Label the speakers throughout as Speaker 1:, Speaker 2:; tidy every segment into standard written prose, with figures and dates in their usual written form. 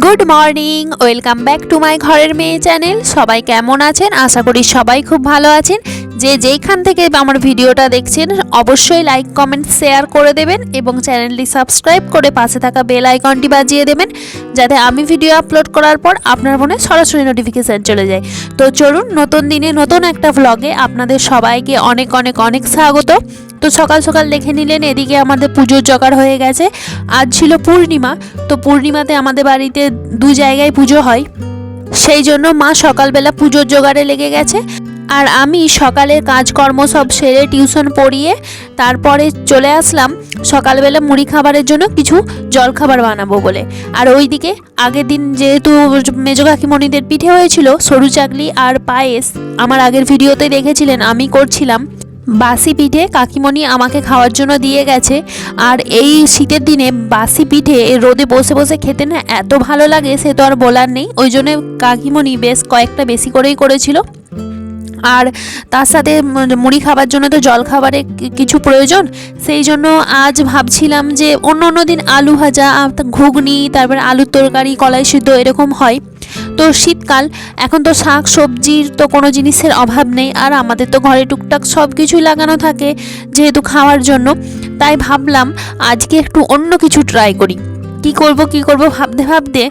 Speaker 1: Good morning, welcome back to my ঘরের মেয়ে channel. সবাই কেমন আছেন? আশা করি সবাই খুব ভালো আছেন। যে যেইখান থেকে আমার ভিডিওটা দেখছেন অবশ্যই লাইক কমেন্ট শেয়ার করে দেবেন এবং চ্যানেলটি সাবস্ক্রাইব করে পাশে থাকা বেল আইকনটি বাজিয়ে দেবেন, যাতে আমি ভিডিও আপলোড করার পর আপনার ফোনে সরাসরি নোটিফিকেশান চলে যায়। তো চলুন, নতুন দিনে নতুন একটা ভ্লগে আপনাদের সবাইকে অনেক অনেক অনেক স্বাগত। তো সকাল সকাল দেখে নিলেন এদিকে আমাদের পুজোর জোগাড় হয়ে গেছে। আজ ছিল পূর্ণিমা, তো পূর্ণিমাতে আমাদের বাড়িতে দু জায়গায় পুজো হয়, সেই জন্য মা সকালবেলা পুজোর জোগাড়ে লেগে গেছে। আর আমি সকালের কাজকর্ম সব সেরে টিউশন পড়িয়ে তারপরে চলে আসলাম সকালবেলা মুড়ি খাবারের জন্য কিছু জলখাবার বানাবো বলে। আর ওইদিকে আগের দিন যেহেতু মেজো কাকিমণিদের পিঠে হয়েছিল সরু চাকলি আর পায়েস, আমার আগের ভিডিওতে দেখেছিলেন আমি করছিলাম। বাসি পিঠে কাকিমণি আমাকে খাওয়ার জন্য দিয়ে গেছে। আর এই শীতের দিনে বাসি পিঠে রোদে বসে বসে খেতে না এত ভালো লাগে, সে তো আর বলার নেই। ওই জন্য কাকিমণি বেশ কয়েকটা বেশি করেই করেছিল। আর তার সাথে মুড়ি খাবার জন্য তো জল খাবারে কিছু প্রয়োজন, সেই জন্য আজ ভাবছিলাম যে অন্য দিন আলু ভাজা, ঘুগনি, তারপর আলুর তরকারি, কলাই সিদ্ধ এরকম হয়। তো শীতকাল, এখন তো শাক সবজির তো কোনো জিনিসের অভাব নেই, আর আমাদের তো ঘরে টুকটাক সব কিছুই লাগানো থাকে যেহেতু খাওয়ার জন্য। তাই ভাবলাম আজকে একটু অন্য কিছু ট্রাই করি। কি করব ভাবতে ভাবতে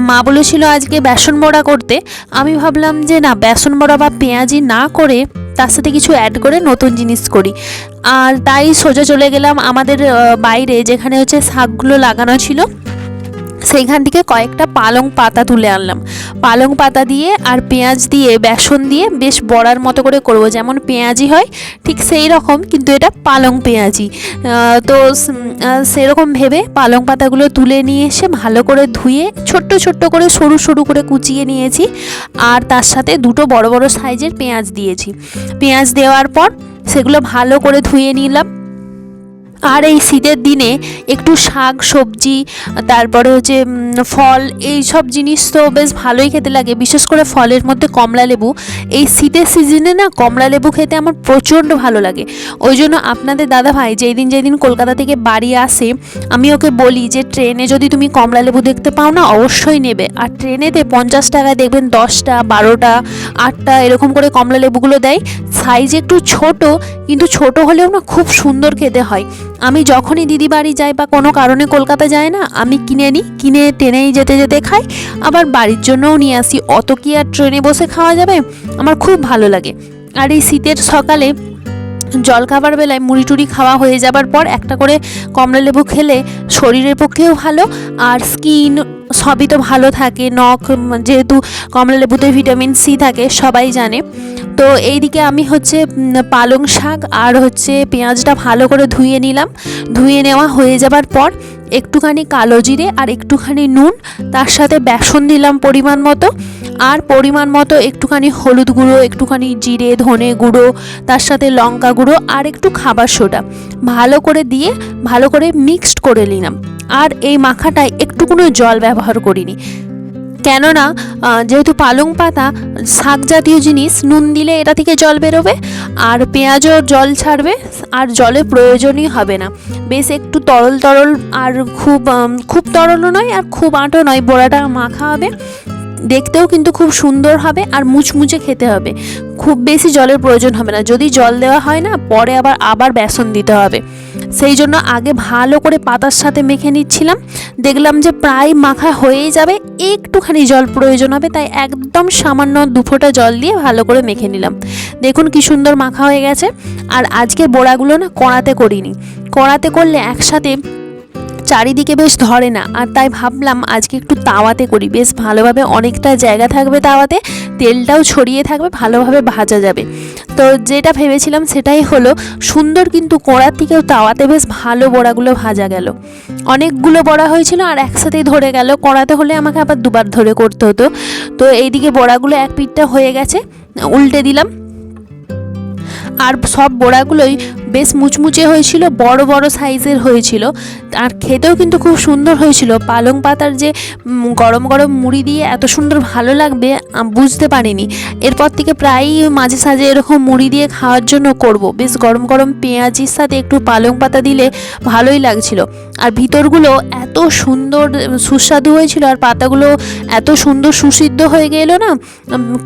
Speaker 1: মা বলেছিল আজকে বেসন বড়া করতে। আমি ভাবলাম যে না, বেসন বড়া বা পেঁয়াজি না করে তার সাথে কিছু অ্যাড করে নতুন জিনিস করি। আর তাই সোজা চলে গেলাম আমাদের বাইরে যেখানে হচ্ছে শাকগুলো লাগানো ছিল, সেইখান থেকে কয়েকটা পালং পাতা তুলে আনলাম। পালং পাতা দিয়ে আর পেঁয়াজ দিয়ে বেসন দিয়ে বেশ বড়ার মতো করে করব, যেমন পেঁয়াজি হয় ঠিক সেই রকম, কিন্তু এটা পালং পেঁয়াজি। তো সেরকম ভেবে পালং পাতাগুলো তুলে নিয়ে এসে ভালো করে ধুয়ে ছোট্ট ছোট্ট করে সরু সরু করে কুচিয়ে নিয়েছি। আর তার সাথে দুটো বড় বড় সাইজের পেঁয়াজ দিয়েছি। পেঁয়াজ দেওয়ার পর সেগুলো ভালো করে ধুয়ে নিলাম। আর এই শীতের দিনে একটু শাক সবজি, তারপরে হচ্ছে ফল, এই সব জিনিস তো বেশ ভালোই খেতে লাগে। বিশেষ করে ফলের মধ্যে কমলা লেবু, এই শীতের সিজনে না কমলা লেবু খেতে আমার প্রচণ্ড ভালো লাগে। ওই জন্য আপনাদের দাদা ভাই যেদিন কলকাতা থেকে বাড়ি আসে, আমি ওকে বলি যে ট্রেনে যদি তুমি কমলা লেবু দেখতে পাও না অবশ্যই নেবে। আর ট্রেনেতে 50 টাকায় দেখবেন 10টা 12টা 8টা এরকম করে কমলা লেবুগুলো দেয়। সাইজ একটু ছোট, কিন্তু ছোট হলেও না খুব সুন্দর খেতে হয়। আমি যখনই দিদি বাড়ি যাই বা কোনো কারণে কলকাতা যায় না, আমি কিনে ট্রেনেই যেতে যেতে খাই, আবার বাড়ির জন্যও নিয়ে আসি। অত কি আর ট্রেনে বসে খাওয়া যাবে? আমার খুব ভালো লাগে। আর এই শীতের সকালে জলখাবার বেলায় মুড়ি টুড়ি খাওয়া হয়ে যাবার পর একটা করে কমলা লেবু খেলে শরীরের পক্ষেও ভালো, আর স্কিন সবই তো ভালো থাকে। নখ, যেহেতু কমলা লেবুতে ভিটামিন সি থাকে সবাই জানে। তো এইদিকে আমি হচ্ছে পালং শাক আর হচ্ছে পেঁয়াজটা ভালো করে ধুয়ে নিলাম। ধুয়ে নেওয়া হয়ে যাবার পর একটুখানি কালো জিরে আর একটুখানি নুন, তার সাথে বেসন দিলাম পরিমাণ মতো, আর পরিমাণ মতো একটুখানি হলুদ গুঁড়ো, একটুখানি জিরে ধনে গুঁড়ো, তার সাথে লঙ্কা গুঁড়ো আর একটু খাবার সোডা ভালো করে দিয়ে ভালো করে মিক্সড করে নিলাম। আর এই মাখাটায় একটু কোনো জল ব্যবহার করিনি, কেননা যেহেতু পালং পাতা শাক জাতীয় জিনিস, নুন দিলে এটা থেকে জল বেরোবে আর পেঁয়াজও জল ছাড়বে, আর জলের প্রয়োজনই হবে না। বেশ একটু তরল তরল, আর খুব তরলও নয় আর খুব আঁটো নয়, বড়াটা মাখা হবে, দেখতেও কিন্তু খুব সুন্দর হবে আর মুচমুচে খেতে হবে। খুব বেশি জলের প্রয়োজন হবে না। যদি জল দেওয়া হয় না পরে আবার বেসন দিতে হবে, সেই জন্য আগে ভালো করে পাতার সাথে মেখে নিচ্ছিলাম। দেখলাম যে প্রায় মাখা হয়েই যাবে, একটুখানি জল প্রয়োজন হবে, তাই একদম সামান্য 2 ফোঁটা জল দিয়ে ভালো করে মেখে নিলাম। দেখুন কি সুন্দর মাখা হয়ে গেছে। আর আজকে বড়াগুলো না কড়াতে করিনি, কড়াতে করলে একসাথে চারিদিকে বেশ ধরে না, আর তাই ভাবলাম আজকে একটু তাওয়াতে করি। বেশ ভালোভাবে অনেকটা জায়গা থাকবে তাওয়াতে, তেলটাও ছড়িয়ে থাকবে, ভালোভাবে ভাজা যাবে। তো যেটা ভেবেছিলাম সেটাই হলো। সুন্দর কিন্তু কড়ার থেকেও তাওয়াতে বেশ ভালো বড়াগুলো ভাজা গেল। অনেকগুলো বড়া হয়েছিল আর একসাথেই ধরে গেল। কড়াতে হলে আমাকে আবার দুবার ধরে করতে হতো। তো এইদিকে বড়াগুলো এক পিঠটা হয়ে গেছে, উল্টে দিলাম। আর সব বড়াগুলোই বেশ মুচমুচে হয়েছিল, বড় বড় সাইজের হয়েছিল, আর খেতেও কিন্তু খুব সুন্দর হয়েছিল। পালং পাতার যে গরম গরম মুড়ি দিয়ে এত সুন্দর ভালো লাগবে বুঝতে পারিনি। এরপর থেকে প্রায়ই মাঝে সাঝে এরকম মুড়ি দিয়ে খাওয়ার জন্য করব। বেশ গরম গরম পেঁয়াজির সাথে একটু পালং পাতা দিলে ভালোই লাগছিল। আর ভিতরগুলো এত সুন্দর সুস্বাদু হয়েছিল, আর পাতাগুলো এত সুন্দর সুসিদ্ধ হয়ে গেল না,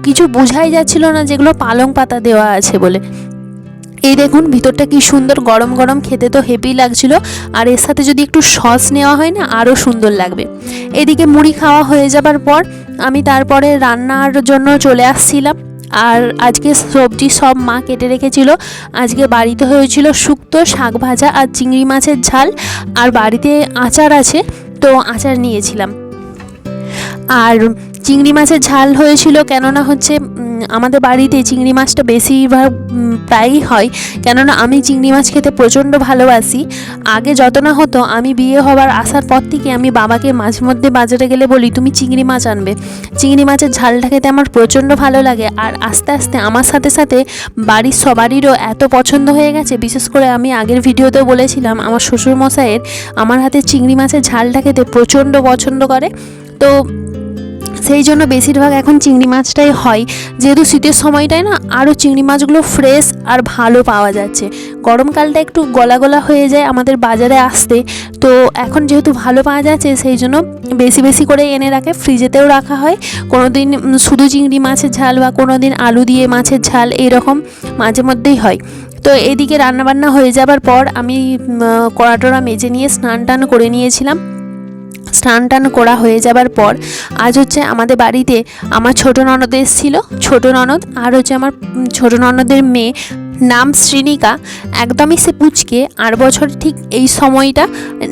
Speaker 1: কিছু বোঝাই যাচ্ছিল না যেগুলো পালং পাতা দেওয়া আছে বলে। এই দেখুন ভিতরটা কি সুন্দর গরম গরম, খেতে তো হেভি লাগছিল। আর এর সাথে যদি একটু সস নেওয়া হয় না, আরও সুন্দর লাগবে। এদিকে মুড়ি খাওয়া হয়ে যাবার পর আমি তারপরে রান্নার জন্য চলে আসছিলাম। আর আজকে সবজি সব মা কেটে রেখেছিল। আজকে বাড়িতে হয়েছিল শুক্তো, শাক ভাজা আর চিংড়ি মাছের ঝাল, আর বাড়িতে আচার আছে, তো আচার নিয়েছিলাম। আর চিংড়ি মাছের ঝাল হয়েছিল, কেননা হচ্ছে আমাদের বাড়িতে চিংড়ি মাছটা বেশিরভাগ প্রায়ই হয়, কেননা আমি চিংড়ি মাছ খেতে প্রচণ্ড ভালোবাসি। আগে যত না হতো, আমি বিয়ে হবার আসার পর থেকে আমি বাবাকে মাঝে মধ্যে বাজারে গেলে বলি তুমি চিংড়ি মাছ আনবে। চিংড়ি মাছের ঝালটা খেতে আমার প্রচণ্ড ভালো লাগে। আর আস্তে আস্তে আমার সাথে সাথে বাড়ির সবারইরও এত পছন্দ হয়ে গেছে। বিশেষ করে আমি আগের ভিডিওতেও বলেছিলাম আমার শ্বশুরমশাইয়ের আমার হাতে চিংড়ি মাছের ঝালটা খেতে প্রচণ্ড পছন্দ করে। তো সেই জন্য বেশিরভাগ এখন চিংড়ি মাছটাই হয়। যেহেতু শীতের সময়টায় না আরও চিংড়ি মাছগুলো ফ্রেশ আর ভালো পাওয়া যাচ্ছে। গরমকালটা একটু গলা গলা হয়ে যায় আমাদের বাজারে আসতে, তো এখন যেহেতু ভালো পাওয়া যাচ্ছে সেই জন্য বেশি বেশি করে এনে রাখে, ফ্রিজেতেও রাখা হয়। কোনো দিন শুধু চিংড়ি মাছের ঝাল বা কোনো দিন আলু দিয়ে মাছের ঝাল, এরকম মাঝে মধ্যেই হয়। তো এদিকে রান্নাবান্না হয়ে যাবার পর আমি কড়া টড়া মেজে নিয়ে স্নান টান করে নিয়েছিলাম। স্নান টান করা হয়ে যাবার পর আজ হচ্ছে আমাদের বাড়িতে আমার ছোটো ননদ এসেছিল, ছোটো ননদ আর হচ্ছে আমার ছোটো ননদের মেয়ে, নাম শ্রীনিকা। একদমই সে পুচকে, 8 বছর ঠিক এই সময়টা,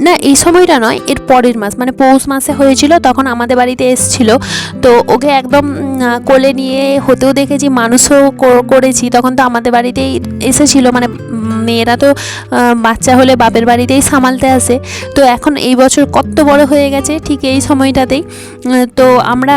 Speaker 1: না এই সময়টা নয়, এর পরের মাস মানে পৌষ মাসে হয়েছিল, তখন আমাদের বাড়িতে এসেছিল। তো ওকে একদম কোলে নিয়ে হতেও দেখেছি, মানুষও করেছি। তখন তো আমাদের বাড়িতেই এসেছিল, মানে মেয়েরা তো বাচ্চা হলে বাপের বাড়িতেই সামালতে আসে। তো এখন এই বছর কত বড় হয়ে গেছে ঠিক এই সময়টাতেই। তো আমরা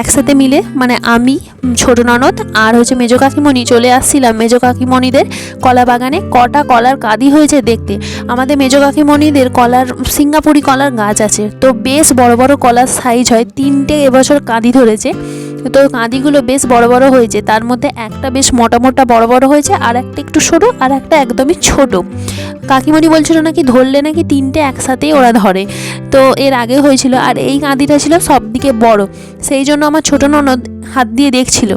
Speaker 1: একসাথে মিলে, মানে আমি, ছোটো ননদ আর হচ্ছে মেজো কাকিমণি চলে আসছিলাম মেজো কাকিমণিদের কলা বাগানে। কটা কলার কাঁদি হয়েছে দেখতে। আমাদের মেজো কাকিমণিদের কলার, সিঙ্গাপুরি কলার গাছ আছে, তো বেশ বড় বড় কলার সাইজ হয়। 3টে এবছর কাঁদি ধরেছে, তো কাঁদিগুলো বেশ বড় বড় হয়েছে। তার মধ্যে একটা বেশ মোটা মোটা বড় বড় হয়েছে, আর একটা একটু সরু, আর একটা একদমই ছোট। কাকিমণি বলছিল নাকি ধরলে নাকি 3টে একসাথেই ওরা ধরে, তো এর আগে হয়েছিল। আর এই কাঁদিটা ছিল সব দিকে বড়, সেই জন্য আমার ছোটো ননদ হাত দিয়ে দেখছিল।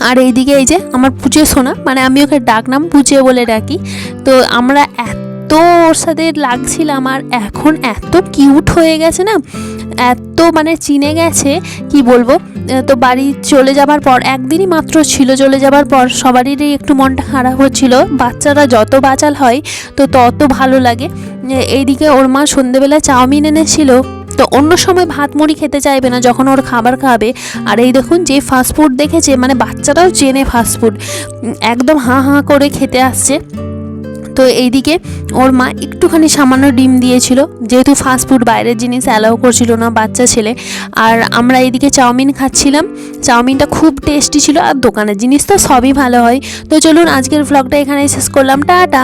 Speaker 1: আর এইদিকে এই যে আমার পুচে সোনা, মানে আমি ওকে ডাকনাম পুচে বলে ডাকি। তো আমরা এত ওর সাথে লাগছিলাম, আর এখন এত কিউট হয়ে গেছে না, এত মানে চিনে গেছে কি বলবো। তো বাড়ি চলে যাবার পর, একদিনই মাত্র ছিল চলে যাবার পর, সবারই একটু মনটা খারাপ হচ্ছিল। বাচ্চারা যত বাচাল হয় তো তত ভালো লাগে। এইদিকে ওর মা সন্ধেবেলা চাউমিন এনেছিল, তো অন্য সময় ভাত মুড়ি খেতে চাইবে না যখন ওর খাবার খাবে। আর এই দেখুন যে ফাস্টফুড দেখেছে, মানে বাচ্চারাও চেনে ফাস্টফুড, একদম হাঁ হাঁ করে খেতে আসছে। তো এইদিকে ওর মা একটুখানি সামান্য ডিম দিয়েছিল, যেহেতু ফাস্টফুড বাইরের জিনিস অ্যালাউ করছিল না বাচ্চা ছেলে। আর আমরা এইদিকে চাউমিন খাচ্ছিলাম। চাউমিনটা খুব টেস্টি ছিল, আর দোকানের জিনিস তো সবই ভালো হয়। তো চলুন আজকের ভ্লগটা এখানেই শেষ করলাম, টাটা।